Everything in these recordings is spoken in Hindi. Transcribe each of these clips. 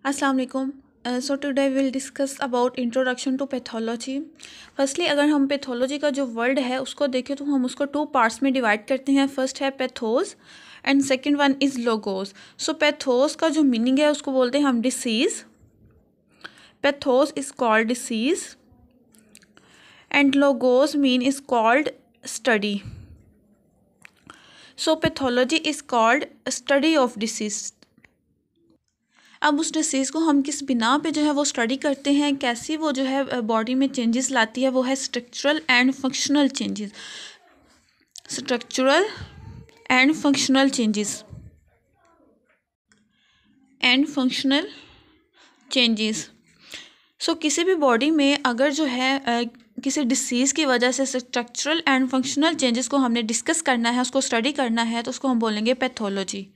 Assalamu alaikum. So today we'll discuss about introduction to pathology. Firstly, अगर हम पैथोलॉजी का जो वर्ड है उसको देखें तो हम उसको टू पार्ट्स में डिवाइड करते हैं. फर्स्ट है pathos and second one is logos. So pathos का जो मीनिंग है उसको बोलते हैं हम disease. Pathos is called disease and logos mean is called study. So pathology is called study of disease. अब उस डिसीज़ को हम किस बिना पे जो है वो स्टडी करते हैं, कैसी वो जो है बॉडी में चेंजेस लाती है, वो है structural and functional changes. Structural and functional changes and functional changes. So किसी भी बॉडी में अगर जो है किसी डिसीज़ की वजह से स्ट्रक्चरल एंड फंक्शनल चेंजेस को हमने डिस्कस करना है, उसको स्टडी करना है, तो उसको हम बोलेंगे पैथोलॉजी.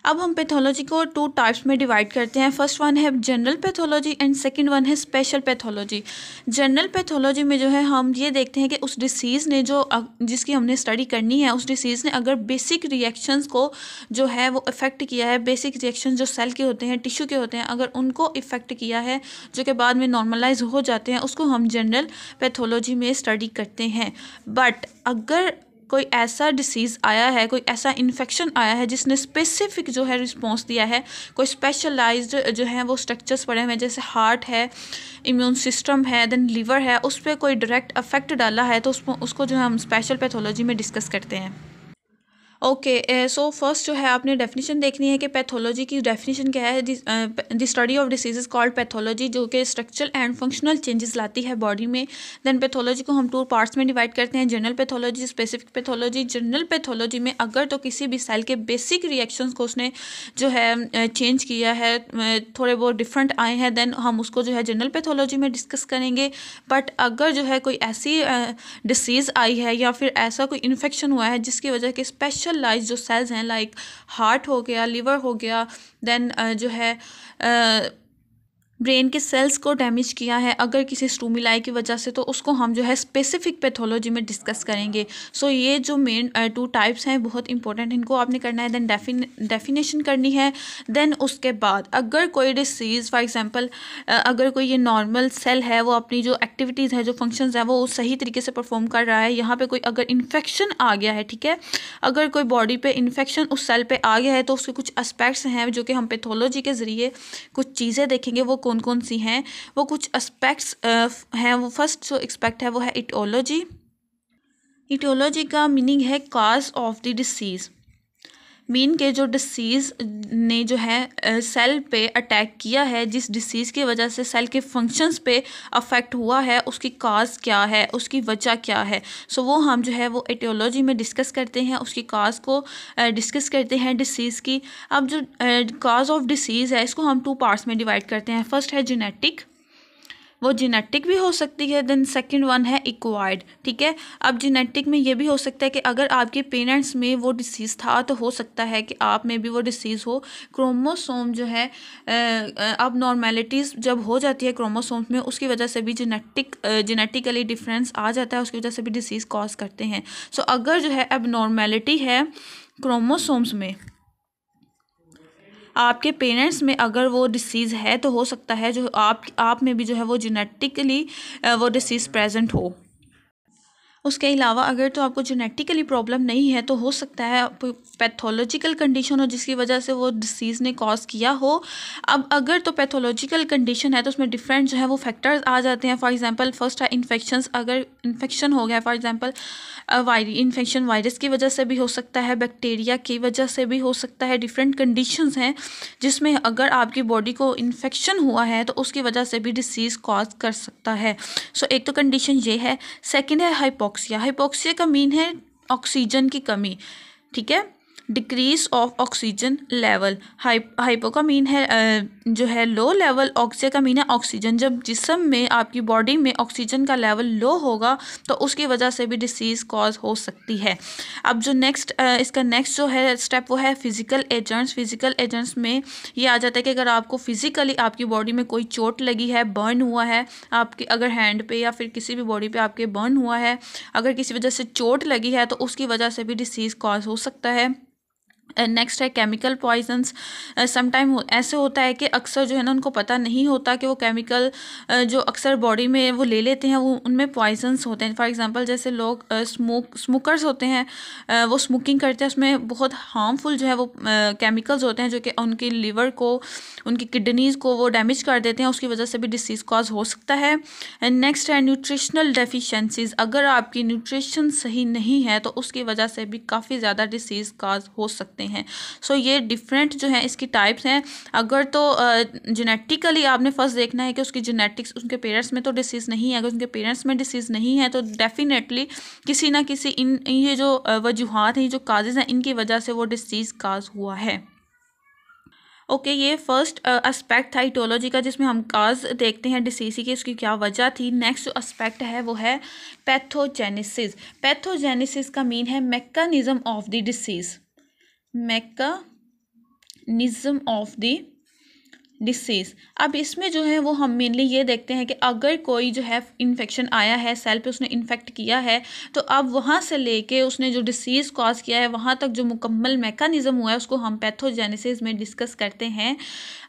अब हम पैथोलॉजी को टू टाइप्स में डिवाइड करते हैं. फर्स्ट वन है general pathology and second one है स्पेशल पैथोलॉजी. जनरल पैथोलॉजी में जो है हम ये देखते हैं कि उस डिसीज़ ने जो जिसकी हमने स्टडी करनी है, उस डिसीज़ ने अगर बेसिक रिएक्शंस को जो है वो इफ़ेक्ट किया है, बेसिक रिएक्शन जो सेल के होते हैं, टिश्यू के होते हैं, अगर उनको इफ़ेक्ट किया है जो कि बाद में नॉर्मलाइज हो जाते हैं, उसको हम जनरल पैथोलॉजी में स्टडी करते हैं. बट अगर कोई ऐसा डिसीज़ आया है, कोई ऐसा इन्फेक्शन आया है जिसने स्पेसिफिक जो है रिस्पॉन्स दिया है, कोई स्पेशलाइज्ड जो है वो स्ट्रक्चर्स पड़े हुए हैं, जैसे हार्ट है, इम्यून सिस्टम है, देन लीवर है, उस पर कोई डायरेक्ट अफेक्ट डाला है, तो उसको जो है हम स्पेशल पैथोलॉजी में डिस्कस करते हैं. ओके, सो फर्स्ट जो है आपने डेफिनेशन देखनी है कि पैथोलॉजी की डेफिनेशन क्या है. The study of disease is called pathology, जो कि स्ट्रक्चरल एंड फंक्शनल चेंजेस लाती है बॉडी में. देन पैथोलॉजी को हम टू पार्ट्स में डिवाइड करते हैं, general pathology, specific pathology. General pathology में अगर तो किसी भी सेल के बेसिक रिएक्शंस को उसने जो है चेंज किया है, थोड़े बहुत डिफरेंट आए हैं, देन हम उसको जो है जनरल पैथोलॉजी में डिस्कस करेंगे. बट अगर जो है कोई ऐसी डिसीज़ आई है या फिर ऐसा कोई इन्फेक्शन हुआ है जिसकी वजह के स्पेशलाइज जो सेल्स हैं, लाइक हार्ट हो गया, लिवर हो गया, देन जो है ब्रेन के सेल्स को डैमेज किया है अगर किसी स्टूमिलाई की वजह से, तो उसको हम जो है स्पेसिफिक पैथोलॉजी में डिस्कस करेंगे. सो ये जो मेन टू टाइप्स हैं बहुत इंपॉर्टेंट, इनको आपने करना है. देन डेफिनेशन करनी है. देन उसके बाद अगर कोई डिसीज़, फॉर एग्जांपल अगर कोई ये नॉर्मल सेल है, वो अपनी जो एक्टिविटीज़ है, जो फंक्शंस है, वो सही तरीके से परफॉर्म कर रहा है, यहाँ पे कोई अगर इन्फेक्शन आ गया है, ठीक है, अगर कोई बॉडी पे इन्फेक्शन उस सेल पे आ गया है, तो उसके कुछ एस्पेक्ट्स हैं जो कि हम पैथोलॉजी के ज़रिए कुछ चीज़ें देखेंगे. वो कौन कौन सी हैं, वो कुछ एस्पेक्ट्स हैं. वो फर्स्ट जो एक्सपेक्ट है वो है इटियोलॉजी. इटियोलॉजी का मीनिंग है cause of the disease. Mean के जो डिसीज़ ने जो है सेल पे अटैक किया है, जिस डिसीज़ की वजह से सेल के फंक्शंस पे अफेक्ट हुआ है, उसकी काज क्या है, उसकी वजह क्या है. सो वो हम जो है वो एटियोलॉजी में डिस्कस करते हैं, उसकी काज को डिस्कस करते हैं डिसीज़ की. अब जो काज ऑफ डिसीज़ है, इसको हम टू पार्ट्स में डिवाइड करते हैं. फर्स्ट है जेनेटिक, वो जेनेटिक भी हो सकती है. देन सेकंड वन है एक्वायर्ड, ठीक है. अब जेनेटिक में ये भी हो सकता है कि अगर आपके पेरेंट्स में वो डिसीज़ था, तो हो सकता है कि आप में भी वो डिसीज़ हो. क्रोमोसोम जो है अब नॉर्मेलिटीज़ जब हो जाती है क्रोमोसोम्स में, उसकी वजह से भी जेनेटिकली डिफरेंस आ जाता है, उसकी वजह से भी डिसीज़ कॉज करते हैं. सो अगर जो है अब नॉर्मेलिटी है क्रोमोसोम्स में, आपके पेरेंट्स में अगर वो डिसीज़ है, तो हो सकता है जो आप में भी जो है वो जेनेटिकली वो डिसीज़ प्रेजेंट हो. उसके अलावा अगर तो आपको जेनेटिकली प्रॉब्लम नहीं है, तो हो सकता है पैथोलॉजिकल कंडीशन हो जिसकी वजह से वो डिसीज़ ने कॉज किया हो. अब अगर तो पैथोलॉजिकल कंडीशन है, तो उसमें डिफरेंट जो है वो फैक्टर्स आ जाते हैं. फॉर एग्जांपल फर्स्ट है इन्फेक्शंस. अगर इन्फेक्शन हो गया, फॉर एग्जांपल इन्फेक्शन वायरस की वजह से भी हो सकता है, बैक्टीरिया की वजह से भी हो सकता है. डिफरेंट कंडीशंस हैं जिसमें अगर आपकी बॉडी को इन्फेक्शन हुआ है, तो उसकी वजह से भी डिसीज़ कॉज कर सकता है. सो एक तो कंडीशन ये है. सेकंड है हाइपोक्सिया. हाइपोक्सिया का मीन है ऑक्सीजन की कमी, ठीक है, decrease of oxygen level. Hypo का मीन है जो है लो लेवल. ऑक्सिया का मीन है ऑक्सीजन. जब जिस्म में, आपकी बॉडी में ऑक्सीजन का लेवल लो होगा, तो उसकी वजह से भी डिसीज़ कॉज हो सकती है. अब जो इसका नेक्स्ट जो है स्टेप, वो है फिजिकल एजेंट्स. फिजिकल एजेंट्स में ये आ जाता है कि अगर आपको फिजिकली आपकी बॉडी में कोई चोट लगी है, बर्न हुआ है, आपके अगर हैंड पे या फिर किसी भी बॉडी पे आपके बर्न हुआ है, अगर किसी वजह से चोट लगी है, तो उसकी वजह से भी डिसीज़ कॉज हो सकता है. नेक्स्ट है केमिकल पॉइजन्स। समटाइम ऐसे होता है कि अक्सर जो है ना उनको पता नहीं होता कि वो केमिकल जो अक्सर बॉडी में वो ले लेते हैं वो उनमें पॉइजन्स होते हैं। फॉर एग्जांपल जैसे लोग स्मोकर्स होते हैं, वो स्मोकिंग करते हैं, उसमें बहुत हार्मफुल जो है वो केमिकल्स होते हैं जो कि उनकी लिवर को, उनकी किडनीज़ को वो डैमेज कर देते हैं, उसकी वजह से भी डिसीज़ कॉज हो सकता है। एंड नेक्स्ट है न्यूट्रिशनल डेफिशिएंसीज। अगर आपकी न्यूट्रिशन सही नहीं है तो उसकी वजह से भी काफ़ी ज़्यादा डिसीज़ कॉज हो सकते हैं। सो ये डिफरेंट जो है इसकी टाइप्स हैं। अगर तो जेनेटिकली आपने फर्स्ट देखना है कि उसकी जेनेटिक्स, उसके पेरेंट्स में तो डिसीज़ नहीं है, अगर उनके पेरेंट्स में डिसीज़ नहीं है तो डेफिनेटली किसी ना किसी इन ये जो वजूहात हैं, जो काजेज़ हैं, इनकी वजह से वो डिसीज़ काज हुआ है। ओके ये फर्स्ट एस्पेक्ट था इटोलॉजी का, जिसमें हम काज देखते हैं डिसीज़ की, उसकी क्या वजह थी। नेक्स्ट जो एस्पेक्ट है वो है पैथोजेनेसिस। पैथोजेनेसिस का मीन है mechanism of the disease, mechanism of the disease. अब इसमें जो है वो हम मेनली ये देखते हैं कि अगर कोई जो है इन्फेक्शन आया है, सेल पे उसने इन्फेक्ट किया है, तो अब वहाँ से लेके उसने जो डिसीज़ कॉज किया है वहाँ तक जो मुकम्मल मैकेनिज़्म हुआ है उसको हम पैथोजेनेसिस में डिस्कस करते हैं।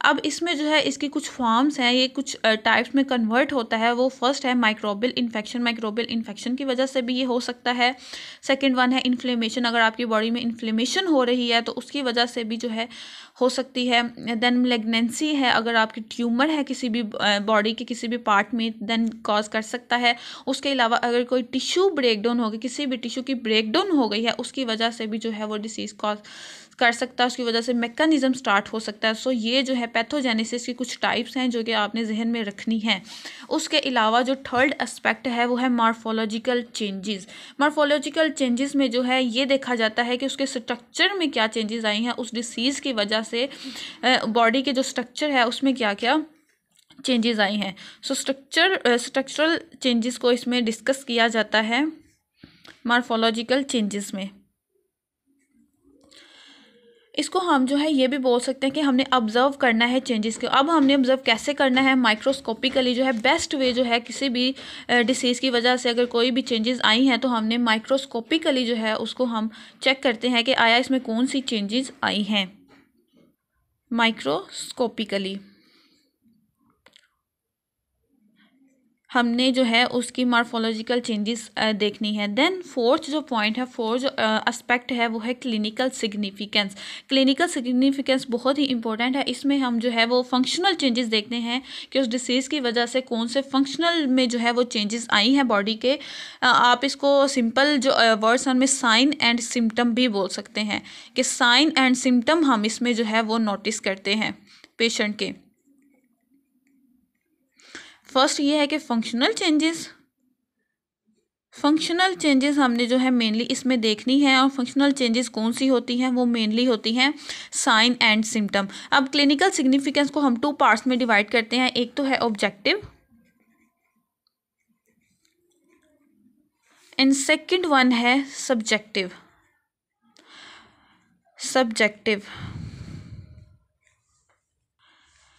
अब इसमें जो है इसकी कुछ फॉर्म्स हैं, ये कुछ टाइप्स में कन्वर्ट होता है। वो फर्स्ट है माइक्रोबियल इन्फेक्शन। माइक्रोबियल इन्फेक्शन की वजह से भी ये हो सकता है। सेकेंड वन है इन्फ्लेमेशन। अगर आपकी बॉडी में इन्फ्लेमेशन हो रही है तो उसकी वजह से भी जो है हो सकती है। देन मैलिग्नेंसी है, अगर आपकी ट्यूमर है किसी भी बॉडी के किसी भी पार्ट में, देन कॉज कर सकता है। उसके अलावा अगर कोई टिश्यू ब्रेकडाउन हो गई, किसी भी टिश्यू की ब्रेकडाउन हो गई है, उसकी वजह से भी जो है वो डिसीज़ कॉज कर सकता है, उसकी वजह से मैकेनिज्म स्टार्ट हो सकता है। सो ये जो है पैथोजेनेसिस की कुछ टाइप्स हैं जो कि आपने जहन में रखनी है। उसके अलावा जो थर्ड एस्पेक्ट है वो है मॉर्फोलॉजिकल चेंजेस। मॉर्फोलॉजिकल चेंजेस में जो है ये देखा जाता है कि उसके स्ट्रक्चर में क्या चेंजेस आई हैं उस डिसीज़ की वजह से, बॉडी के जो स्ट्रक्चर है उसमें क्या क्या चेंजेस आई हैं। सो स्ट्रक्चरल चेंजेस को इसमें डिस्कस किया जाता है मॉर्फोलॉजिकल चेंजेस में। इसको हम जो है ये भी बोल सकते हैं कि हमने ऑब्जर्व करना है चेंजेस को। अब हमने ऑब्जर्व कैसे करना है? माइक्रोस्कोपिकली जो है बेस्ट वे जो है, किसी भी डिसीज़ की वजह से अगर कोई भी चेंजेस आई हैं तो हमने माइक्रोस्कोपिकली जो है उसको हम चेक करते हैं कि आया इसमें कौन सी चेंजेस आई हैं माइक्रोस्कोपिकली। हमने जो है उसकी मॉर्फोलॉजिकल चेंजेस देखनी है। देन फोर्थ जो पॉइंट है, फोर्थ जो एस्पेक्ट है वो है क्लिनिकल सिग्निफिकेंस। क्लिनिकल सिग्निफिकेंस बहुत ही इंपॉर्टेंट है। इसमें हम जो है वो फंक्शनल चेंजेस देखते हैं कि उस डिसीज़ की वजह से कौन से फंक्शनल में जो है वो चेंजेस आई हैं बॉडी के। आप इसको सिंपल जो वर्ड्स में साइन एंड सिम्टम भी बोल सकते हैं कि साइन एंड सिम्टम हम इसमें जो है वो नोटिस करते हैं पेशेंट के। फर्स्ट ये है कि फंक्शनल चेंजेस हमने जो है मेनली इसमें देखनी है। और फंक्शनल चेंजेस कौन सी होती हैं? वो मेनली होती हैं साइन एंड सिम्टम। अब क्लिनिकल सिग्निफिकेंस को हम 2 पार्ट्स में डिवाइड करते हैं। एक तो है ऑब्जेक्टिव एंड सेकंड वन है सब्जेक्टिव।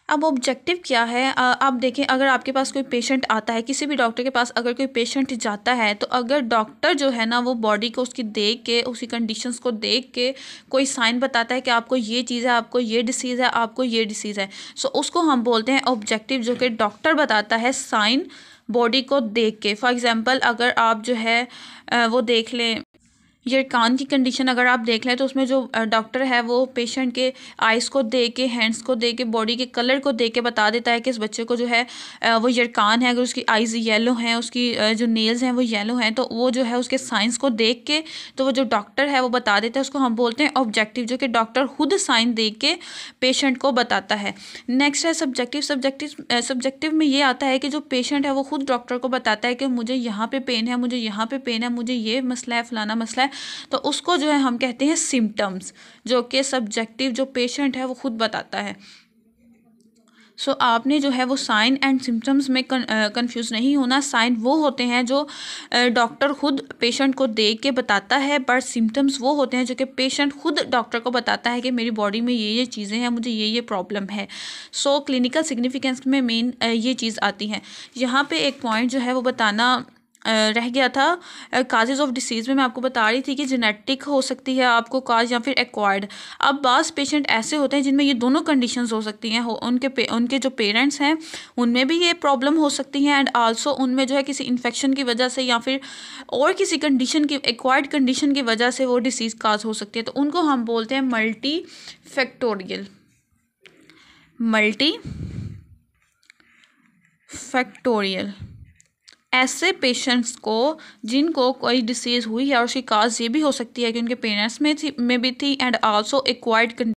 अब ऑब्जेक्टिव क्या है? आप देखें, अगर आपके पास कोई पेशेंट आता है, किसी भी डॉक्टर के पास अगर कोई पेशेंट जाता है, तो अगर डॉक्टर जो है ना वो बॉडी को उसकी देख के, उसकी कंडीशंस को देख के कोई साइन बताता है कि आपको ये चीज़ है, आपको ये डिसीज़ है, आपको ये डिसीज़ है, सो उसको हम बोलते हैं ऑब्जेक्टिव, जो कि डॉक्टर बताता है साइन बॉडी को देख के। फॉर एग्ज़ाम्पल अगर आप जो है वो देख लें, ये कान की कंडीशन अगर आप देख लें तो उसमें जो डॉक्टर है वो पेशेंट के आइज़ को देख के, हैंड्स को देख के, बॉडी के कलर को देख के बता देता है कि इस बच्चे को जो है वो यरकान है। अगर उसकी आइज़ येलो हैं, उसकी जो नेल्स हैं वो येलो हैं, तो वो जो है उसके साइंस को देख के तो वो जो डॉक्टर है वो बता देता है। उसको हम बोलते हैं ऑब्जेक्टिव, जो कि डॉक्टर खुद साइन देख के पेशेंट को बताता है। नेक्स्ट है सब्जेक्टिव। सब्जेक्टिव में ये आता है कि जो पेशेंट है वो खुद डॉक्टर को बताता है कि मुझे यहाँ पे पेन है, मुझे यहाँ पे पेन है, मुझे ये मसला है, फलाना मसला है, तो उसको जो है हम कहते हैं सिम्टम्स, जो कि सब्जेक्टिव जो पेशेंट है वो खुद बताता है। सो आपने जो है वो साइन एंड सिम्टम्स में कंफ्यूज नहीं होना। साइन वो होते हैं जो डॉक्टर खुद पेशेंट को देख के बताता है, पर सिम्टम्स वो होते हैं जो कि पेशेंट खुद डॉक्टर को बताता है कि मेरी बॉडी में ये चीज़ें हैं, मुझे ये प्रॉब्लम है। सो क्लिनिकल सिग्निफिकेंस में मेन ये चीज़ आती है। यहाँ पे एक पॉइंट जो है वो बताना रह गया था काजेज़ ऑफ डिसीज़ में मैं आपको बता रही थी कि जेनेटिक हो सकती है आपको काज या फिर एक्वायर्ड। अब बाज़ पेशेंट ऐसे होते हैं जिनमें ये दोनों कंडीशंस हो सकती हैं, उनके जो पेरेंट्स हैं उनमें भी ये प्रॉब्लम हो सकती है एंड आल्सो उनमें जो है किसी इन्फेक्शन की वजह से या फिर और किसी कंडीशन की एक्वायर्ड कंडीशन की वजह से वो डिसीज़ काज हो सकती है। तो उनको हम बोलते हैं मल्टी फैक्टोरियल। ऐसे पेशेंट्स को जिनको कोई डिसीज़ हुई है और उसकी काज ये भी हो सकती है कि उनके पेरेंट्स में भी थी एंड आल्सो एक्वायर्ड